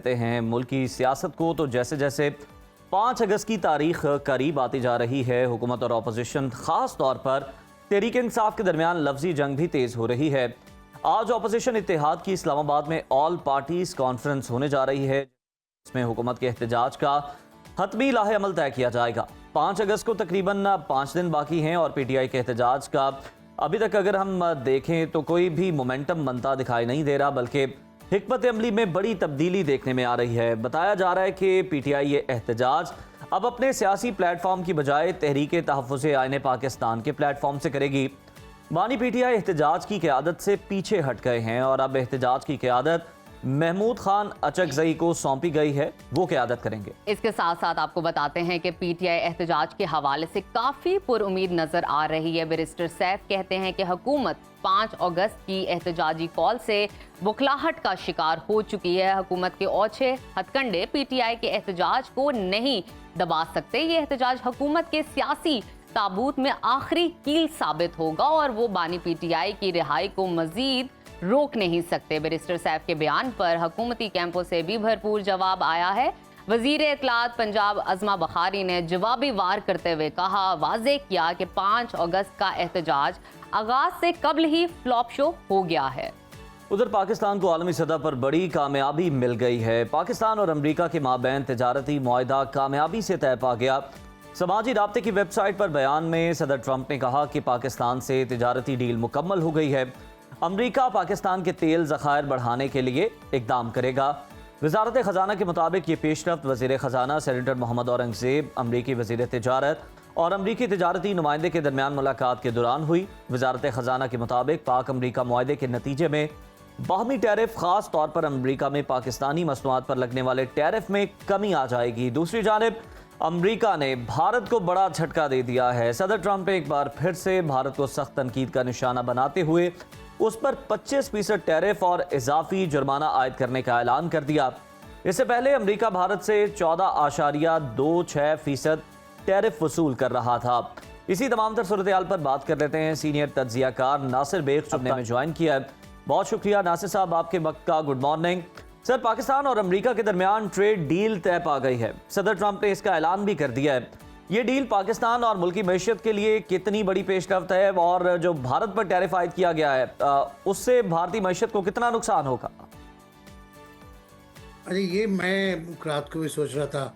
लेते हैं मुल्क की सियासत को, तो जैसे जैसे 5 अगस्त की तारीख करीब आती जा रही है, हुकूमत और अपोजिशन खास तौर पर तहरीक इंसाफ के दरमियान लफ्जी जंग भी तेज हो रही है। आज अपोजिशन इत्तेहाद की इस्लामाबाद में ऑल पार्टीज कॉन्फ्रेंस होने जा रही है, इसमें हुकूमत के एहतजाज का हतमी लाहे अमल तय किया जाएगा। 5 अगस्त को तकरीबन 5 दिन बाकी हैं और PTI के एहतजाज का अभी तक अगर हम देखें तो कोई भी मोमेंटम बनता दिखाई नहीं दे रहा, बल्कि हिकमत अमली में बड़ी तब्दीली देखने में आ रही है। बताया जा रहा है कि PTI ये एहतजाज अब अपने सियासी प्लेटफॉर्म की बजाय तहरीक तहफ़्फ़ुज़ आईन पाकिस्तान के प्लेटफॉर्म से करेगी। बानी PTI एहतजाज की क़यादत से पीछे हट गए हैं और अब एहतजाज की क़यादत महमूद खान अचकज़ई को सौंपी गई है, वो क़यादत करेंगे। इसके साथ साथ आपको बताते हैं कि PTI एहतजाज के हवाले से काफ़ी पुरुमीद नज़र आ रही है। बैरिस्टर सैफ कहते हैं कि हुकूमत 5 अगस्त की एहतजाजी कॉल से बुखलाहट का शिकार हो चुकी है। हुकूमत के ओछे हथकंडे PTI के एहतजाज को नहीं दबा सकते। ये एहतजाज हुकूमत के सियासी ताबूत में आखिरी कील साबित होगा और वो बानी PTI की रिहाई को मजीद रोक नहीं सकते। बैरिस्टर सैफ के बयान पर हुकूमती कैंपों से भी भरपूर जवाब आया है। वजीर इत्तलात पंजाब अज़मा बखारी ने जवाबी वार करते हुए कहा, वाज़ेह किया कि 5 अगस्त का एहतजाज आगाज से कबल ही फ्लॉप शो हो गया है। उधर पाकिस्तान को आलमी सतह पर बड़ी कामयाबी मिल गई है। पाकिस्तान और अमरीका के माबैन तजारती मुआहिदा कामयाबी से तय पा गया। समाजी राब्ते की वेबसाइट पर बयान में सदर ट्रंप ने कहा कि पाकिस्तान से तजारती डील मुकम्मल हो गई है। अमरीका पाकिस्तान के तेल ज़खायर बढ़ाने के लिए इक़दाम करेगा। वज़ारत ख़जाना के मुताबिक ये पेशरफ्त वज़ीर ख़जाना सेनेटर मोहम्मद औरंगज़ेब, अमरीकी वज़ीर तिजारत और अमरीकी तिजारती नुमाइंदे के दरमियान मुलाकात के दौरान हुई। वज़ारत ख़जाना के मुताबिक पाक अमरीका मुआहदे के नतीजे में बाहमी टैरिफ ख़ास तौर पर अमरीका में पाकिस्तानी मसनूआत पर लगने वाले टैरिफ में कमी आ जाएगी। दूसरी जानिब अमरीका ने भारत को बड़ा झटका दे दिया है। सदर ट्रंप ने एक बार फिर से भारत को सख्त तनकीद का निशाना बनाते हुए उस पर 25% टैरिफ और इजाफी जुर्माना आयद करने का ऐलान कर दिया। इससे पहले अमरीका भारत से 14.26% टैरिफ वसूल कर रहा था। इसी तमाम तर सूरत हाल पर बात कर लेते हैं। सीनियर तज्जियाकार नासिर बेग साहब ने ज्वाइन किया है। बहुत शुक्रिया नासिर साहब, आपके वक्त का। Good morning sir. पाकिस्तान और अमरीका के दरमियान ट्रेड डील तय पा गई है। सदर ट्रंप ने इसका ऐलान भी कर दिया है। ये डील पाकिस्तान और मुल्की मैशियत के लिए कितनी बड़ी पेशरफ्त है और जो भारत पर टैरिफ आयद किया गया है उससे भारतीय मैशियत को कितना नुकसान होगा? अरे ये मैं रात को भी सोच रहा था,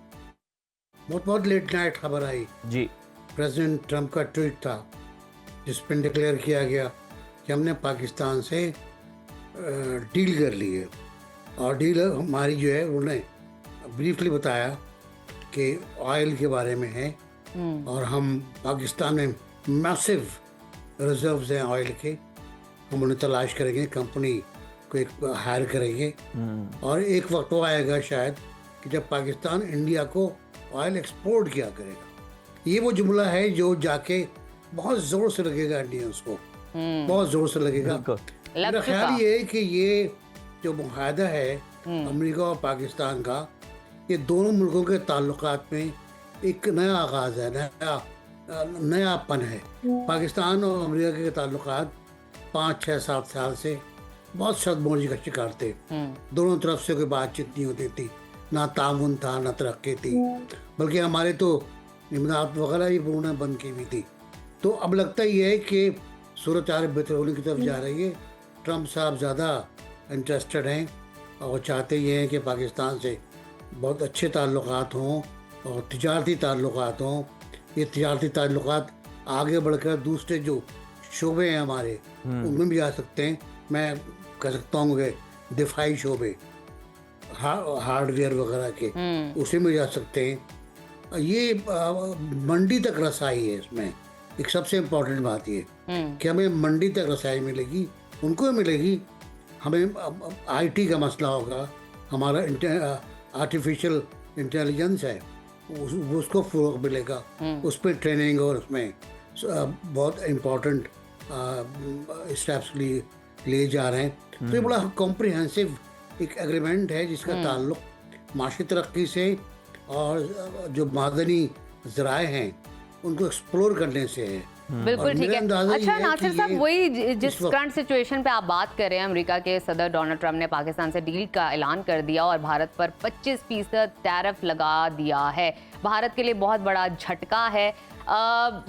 बहुत लेट नाइट खबर आई जी। प्रेसिडेंट ट्रंप का ट्वीट था जिसमें डिक्लेयर किया गया कि हमने पाकिस्तान से डील कर ली है और डील हमारी जो है उन्होंने ब्रीफली बताया कि ऑयल के बारे में है और हम पाकिस्तान में मैसिव रिजर्व्स हैं ऑयल के। हम उन्हें तलाश करेंगे, कंपनी को एक हायर करेंगे और एक वक्त वो आएगा शायद कि जब पाकिस्तान इंडिया को ऑयल एक्सपोर्ट किया करेगा। ये वो जुमला है जो जाके बहुत ज़ोर से लगेगा इंडियंस को, बहुत ज़ोर से लगेगा। मेरा ख्याल ये है कि ये जो मुआहदा है अमेरिका और पाकिस्तान का, ये दोनों मुल्कों के ताल्लुकात में एक नया आगाज़ है, नयापन है। पाकिस्तान और अमेरिका के ताल्लुकात 5, 6, 7 साल से बहुत शदमोजी का शिकार थे। दोनों तरफ से कोई बातचीत नहीं होती थी, ना ताउन था ना तरक्की थी, बल्कि हमारे तो इमदाद वगैरह ही उन्होंने बंद की हुई थी। तो अब लगता ही है कि सूरत हाल बेहतर होने की तरफ जा रही है। ट्रंप साहब ज़्यादा इंटरेस्टेड हैं और चाहते ये हैं कि पाकिस्तान से बहुत अच्छे ताल्लुकात हों और तिजारती ताल्लुकात हों। ये तिजारती ताल्लुकात आगे बढ़कर दूसरे जो शोबे हैं हमारे उनमें भी आ सकते हैं। मैं कह सकता हूँ कि दिफाई शोबे, हार्डवेयर वगैरह के, उसे में जा सकते हैं। ये मंडी तक रसाई है। इसमें एक सबसे इम्पोर्टेंट बात ये कि हमें मंडी तक रसाई मिलेगी, उनको मिलेगी। हमें IT का मसला होगा, हमारा आर्टिफिशियल इंटेलिजेंस है उसको फ़रोग़ मिलेगा, उस पर ट्रेनिंग और उसमें बहुत इम्पोर्टेंट स्टेप्स लिए जा रहे हैं। तो ये बड़ा कॉम्प्रिहेंसिव एक एग्रीमेंट है जिसका ताल्लुक माशी तरक्की से और जो मादनी ज़राए हैं उनको एक्सप्लोर करने से है। बिल्कुल और ठीक मेरा है। अंदाजा अच्छा ये है नासिर कि साहब, ये वही जिस इस वक्त- करंट सिचुएशन पे आप बात कर रहे हैं, अमेरिका के सदर डोनाल्ड ट्रंप ने पाकिस्तान से डील का ऐलान कर दिया और भारत पर 25% टैरिफ लगा दिया है। भारत के लिए बहुत बड़ा झटका है।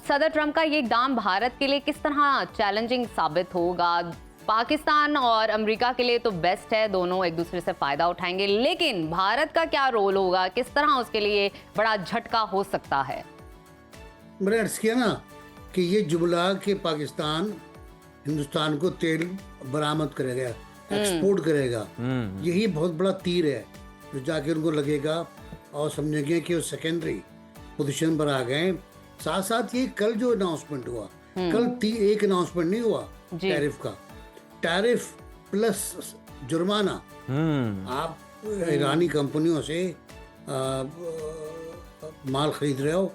सदर ट्रंप का ये इकदाम भारत के लिए किस तरह चैलेंजिंग साबित होगा? पाकिस्तान और अमेरिका के लिए तो बेस्ट है, दोनों एक दूसरे से फायदा उठाएंगे, लेकिन भारत का क्या रोल होगा? किस तरह उसके लिए बड़ा झटका हो सकता है? मैंने अर्ज किया ना कि ये जुमला कि पाकिस्तान हिंदुस्तान को तेल बरामद करेगा, एक्सपोर्ट करेगा, यही बहुत बड़ा तीर है जो जाके उनको लगेगा और समझेंगे कि वो सेकेंडरी पोजीशन पर आ गए। साथ साथ ये कल जो अनाउंसमेंट हुआ, कल एक अनाउंसमेंट नहीं हुआ जी। टैरिफ का, टैरिफ प्लस जुर्माना। आप ईरानी कंपनियों से माल खरीद रहे हो,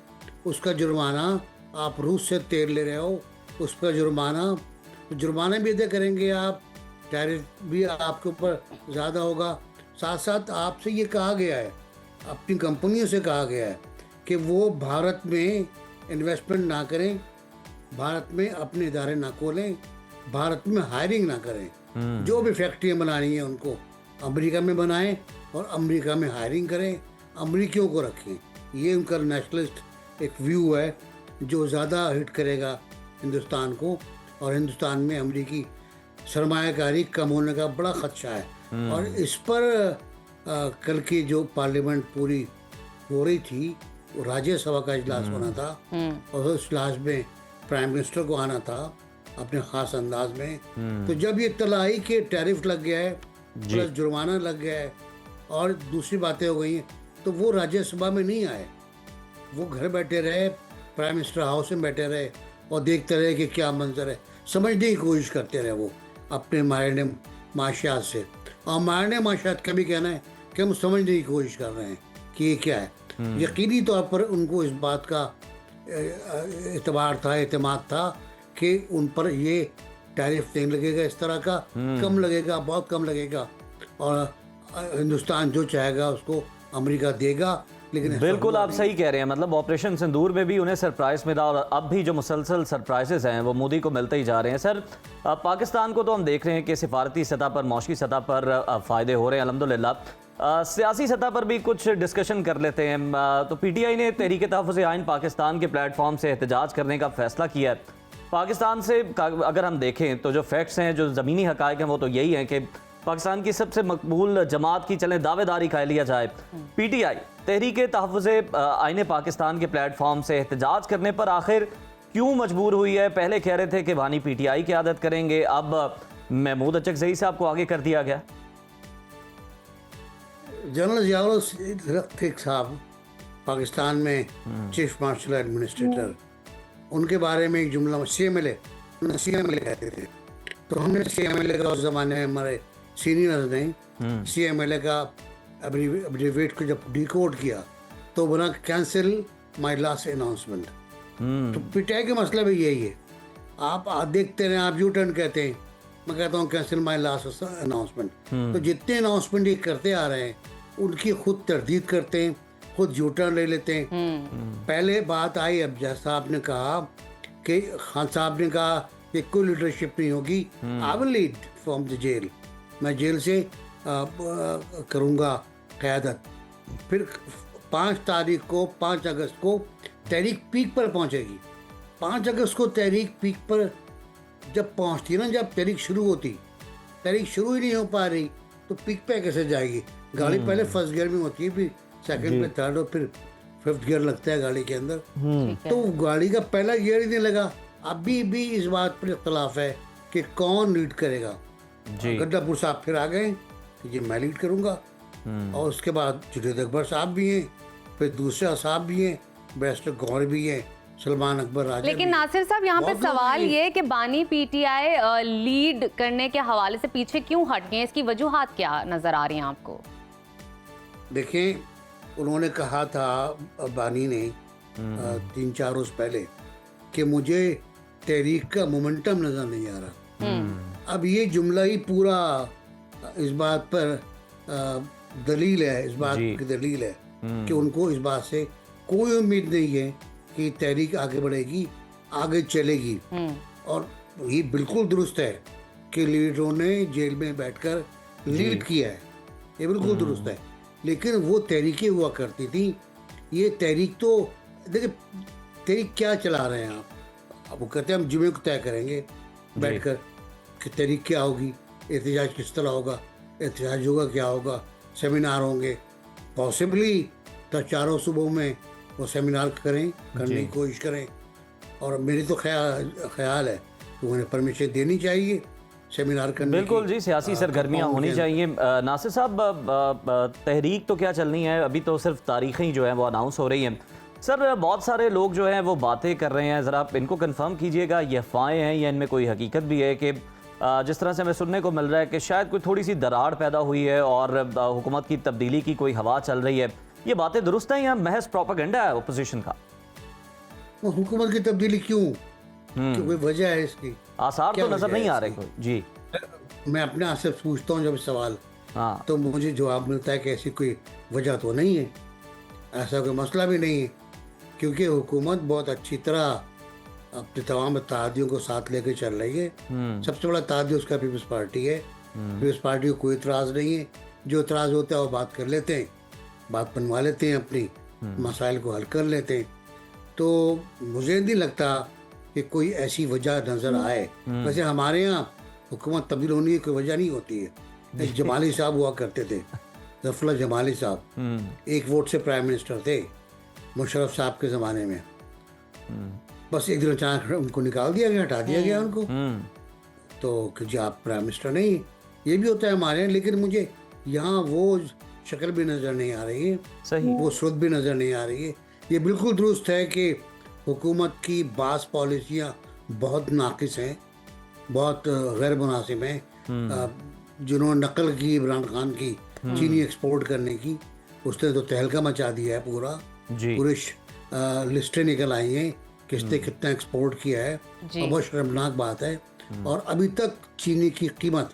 उसका जुर्माना, आप रूस से तेल ले रहे हो, उस पर जुर्माना भी अदा करेंगे आप, टैरिफ भी आपके ऊपर ज़्यादा होगा। साथ साथ आपसे ये कहा गया है, अपनी कंपनियों से कहा गया है कि वो भारत में इन्वेस्टमेंट ना करें, भारत में अपने इदारे ना खोलें, भारत में हायरिंग ना करें। जो भी फैक्ट्रियाँ बनानी है उनको अमेरिका में बनाएं और अमेरिका में हायरिंग करें, अमेरिकियों को रखें। ये उनका नेशनलिस्ट एक व्यू है जो ज़्यादा हिट करेगा हिंदुस्तान को, और हिंदुस्तान में अमेरिकी सरमायाकारी कम होने का बड़ा खदशा है। और इस पर कल की जो पार्लियामेंट पूरी हो रही थी, वो राज्यसभा का इजलास होना था और उस इजलास में प्राइम मिनिस्टर को आना था अपने ख़ास अंदाज में। तो जब ये इत्तला आई कि टैरिफ लग गया है प्लस जुर्माना लग गया है और दूसरी बातें हो गई हैं, तो वो राज्यसभा में नहीं आए, वो घर बैठे रहे, प्राइम मिनिस्टर हाउस में बैठे रहे और देखते रहे कि क्या मंजर है, समझने की कोशिश करते रहे वो अपने मायने माशियात से। और मायने माशियात का भी कहना है कि हम समझने की कोशिश कर रहे हैं कि ये क्या है। यकीनी तौर पर उनको इस बात का एतमाद था कि उन पर ये टैरिफ नहीं लगेगा, इस तरह का कम लगेगा, बहुत कम लगेगा, और हिंदुस्तान जो चाहेगा उसको अमेरिका देगा। लेकिन बिल्कुल आप सही कह रहे हैं, मतलब ऑपरेशन सिंदूर में भी उन्हें सरप्राइज मिला और अब भी जो मुसलसल सरप्राइजेस हैं वो मोदी को मिलते ही जा रहे हैं। सर, पाकिस्तान को तो हम देख रहे हैं कि सिफारती सतह पर, मौशी सतह पर फ़ायदे हो रहे हैं अल्हम्दुलिल्लाह। सियासी सतह पर भी कुछ डिस्कशन कर लेते हैं। तो पीटीआई ने तहरीक तहफ़्फ़ुज़ आइन पाकिस्तान के प्लेटफॉर्म से एहतजाज करने का फ़ैसला किया है। पाकिस्तान से अगर हम देखें तो जो फैक्ट्स हैं, जो ज़मीनी हक़ाइक़ हैं, वो तो यही हैं कि पाकिस्तान की सबसे मकबूल जमात की चलें दावेदारी का लिया जाए, पीटीआई तहरीक तहफ़्फ़ुज़ आइन पाकिस्तान के प्लेटफॉर्म से एहतजाज करने पर आखिर क्यों मजबूर हुई है? पहले कह रहे थे कि वानी पीटीआई की आदत करेंगे, अब महमूद अचकज़ई साहब को आगे कर दिया गया। जनरल ज़ियाउल हक साहब पाकिस्तान में चीफ मार्शल एडमिनिस्ट्रेटर, उनके बारे में एक जुमला CMLA कहते थे। तो हमने CMLA का उस ज़माने में हमारे सीनियर्स ने CMLA का एब्रीवेट को जब डिकोड किया तो बना कैंसिल माय लास्ट अनाउंसमेंट। तो पीटीआई का मसला भी यही है, आप देखते रहे, आप यू टर्न कहते हैं, मैं कहता हूँ कैंसिल माय लास्ट अनाउंसमेंट। तो जितने अनाउंसमेंट ये करते आ रहे हैं उनकी खुद तरदीद करते हैं, खुद यू टर्न ले लेते हैं। पहले बात आई, अब जैसा आपने कहा कि खान साहब ने कहा कि कोई लीडरशिप नहीं होगी, I will lead from the jail, मैं जेल से करूँगा क़यादत। फिर 5 अगस्त को तहरीक पीक पर पहुँचेगी। 5 अगस्त को तहरीक पीक पर जब पहुँचती है ना, जब तहरीक शुरू होती, तहरीक शुरू ही नहीं हो पा रही तो पीक पे कैसे जाएगी? गाड़ी पहले फर्स्ट गियर में होती है, फिर सेकंड पे, थर्ड और फिर 5th गियर लगता है गाड़ी के अंदर। तो गाड़ी का पहला गियर ही नहीं लगा। अभी भी इस बात पर इख्तलाफ है कि कौन लीड करेगा। गड्डापुर साहब फिर आ गए कि जी मैं लीड करूंगा, और उसके बाद जुनेद अकबर साहब भी हैं, फिर दूसरे साहब भी हैं, बैरिस्टर गौहर भी हैं, सलमान अकबर राजा। लेकिन नासिर साहब, यहाँ पे सवाल ये है कि बानी पीटीआई लीड करने के हवाले से पीछे क्यों हट गए? इसकी वजूहात क्या नजर आ रही हैं आपको? देखें, उन्होंने कहा था बानी ने 3-4 रोज पहले कि मुझे तहरीक का मोमेंटम नजर नहीं आ रहा। अब ये जुमला ही पूरा इस बात पर दलील है, इस बात की दलील है कि उनको इस बात से कोई उम्मीद नहीं है कि तहरीक आगे बढ़ेगी आगे चलेगी। और ये बिल्कुल दुरुस्त है कि लीडरों ने जेल में बैठकर लीड किया है, ये बिल्कुल दुरुस्त है। लेकिन वो तहरीकें हुआ करती थी, ये तहरीक तो देखिए, तहरीक क्या चला रहे हैं आप? अब वो कहते हैं हम जुमे को तय करेंगे बैठकर कि तहरीक क्या होगी, एहतजाज किस तरह होगा, एहतजाज होगा क्या होगा, सेमिनार होंगे, पॉसिबली तो चारों सूबों में वो सेमिनार करने की कोशिश करें। और मेरी तो ख्याल है कि उन्हें परमिशन देनी चाहिए सेमिनार करने बिल्कुल की। जी, सियासी सरगर्मियाँ होनी चाहिए। नासिर साहब, तहरीक तो क्या चलनी है, अभी तो सिर्फ तारीखें जो हैं वो अनाउंस हो रही हैं। सर, बहुत सारे लोग जो हैं वो बातें कर रहे हैं, ज़रा आप इनको कंफर्म कीजिएगा, ये अफवाहें हैं या इनमें कोई हकीकत भी है कि जिस तरह से हमें सुनने को मिल रहा है कि शायद कोई थोड़ी सी दरार पैदा हुई है और हुकूमत की तब्दीली की कोई हवा चल रही है, ये बातें दुरुस्त हैं या महज प्रोपेगेंडा है अपोजिशन का? वो हुकूमत की तब्दीली क्यों? कोई वजह है इसकी? आसार क्या तो नजर वजह नहीं है आ रहे इसकी? कोई जी। मैं अपने आप से पूछता हूँ जब सवाल, हाँ, तो मुझे जवाब मिलता है कि ऐसी कोई वजह तो नहीं है, ऐसा कोई मसला भी नहीं है, क्योंकि हुकूमत बहुत अच्छी तरह अपने तमाम इत्तेहादियों को साथ लेकर चल रही है। सबसे बड़ा इत्तेहादी उसका पीपल्स पार्टी है। पीपल्स पार्टी को कोई इतराज़ नहीं है, जो इतराज़ होता है वो बात कर लेते हैं, बात बनवा लेते हैं, अपनी मसाइल को हल कर लेते हैं। तो मुझे नहीं लगता कि कोई ऐसी वजह नज़र आए। वैसे हमारे यहाँ हुकूमत तब्दील होने की कोई वजह नहीं होती है। एक जमाली साहब हुआ करते थे, जफरुल्लाह जमाली साहब, एक वोट से प्राइम मिनिस्टर थे मुशर्रफ साहब के ज़माने में। बस एक दिन अचानक उनको निकाल दिया गया, हटा दिया गया उनको, तो कि जी आप प्राइम मिनिस्टर नहीं। ये भी होता है हमारे यहाँ, लेकिन मुझे यहाँ वो शक्ल भी नज़र नहीं आ रही है, सही, वो सूरत भी नज़र नहीं आ रही है। ये बिल्कुल दुरुस्त है कि हुकूमत की बास पॉलिसियाँ बहुत नाकिस हैं, बहुत गैर मुनासिब हैं। जिन्होंने नकल की इमरान खान की चीनी एक्सपोर्ट करने की, उसने तो तहलका मचा दिया है पूरा। जी, पूरे लिस्टें निकल आई हैं किसने कितना एक्सपोर्ट किया है, और बहुत शर्मनाक बात है। और अभी तक चीनी की कीमत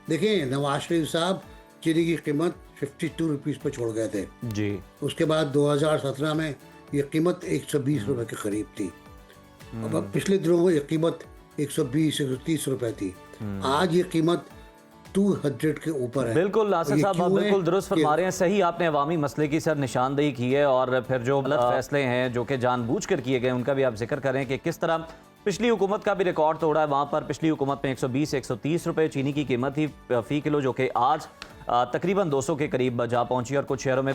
देखें, नवाज शरीफ साहब चीनी की कीमत 52 रुपीज़ पर छोड़ गए थे जी, उसके बाद 2017 में ये कीमत 120 रुपए के करीब थी। अब पिछले दिनों में ये कीमत 120-130 रुपए थी। आज ये कीमत 200 के ऊपर है। बिल्कुल नासिर और ये साहब, आप क्यों है बिल्कुल दुरुस्त कि- फरमा रहे हैं। सही, आपने अवामी मसले की सर निशानदेही की है और फिर जो गलत फैसले हैं जो कि जानबूझकर किए गए उनका भी आप जिक्र करें कि किस तरह पिछली हुकूमत का भी रिकॉर्ड तोड़ा है। वहाँ पर पिछली हुकूमत में 120-130 रुपए चीनी की कीमत थी फ़ी किलो, जो कि आज तकरीबन 200 के करीब जा पहुंची और कुछ शहरों में तो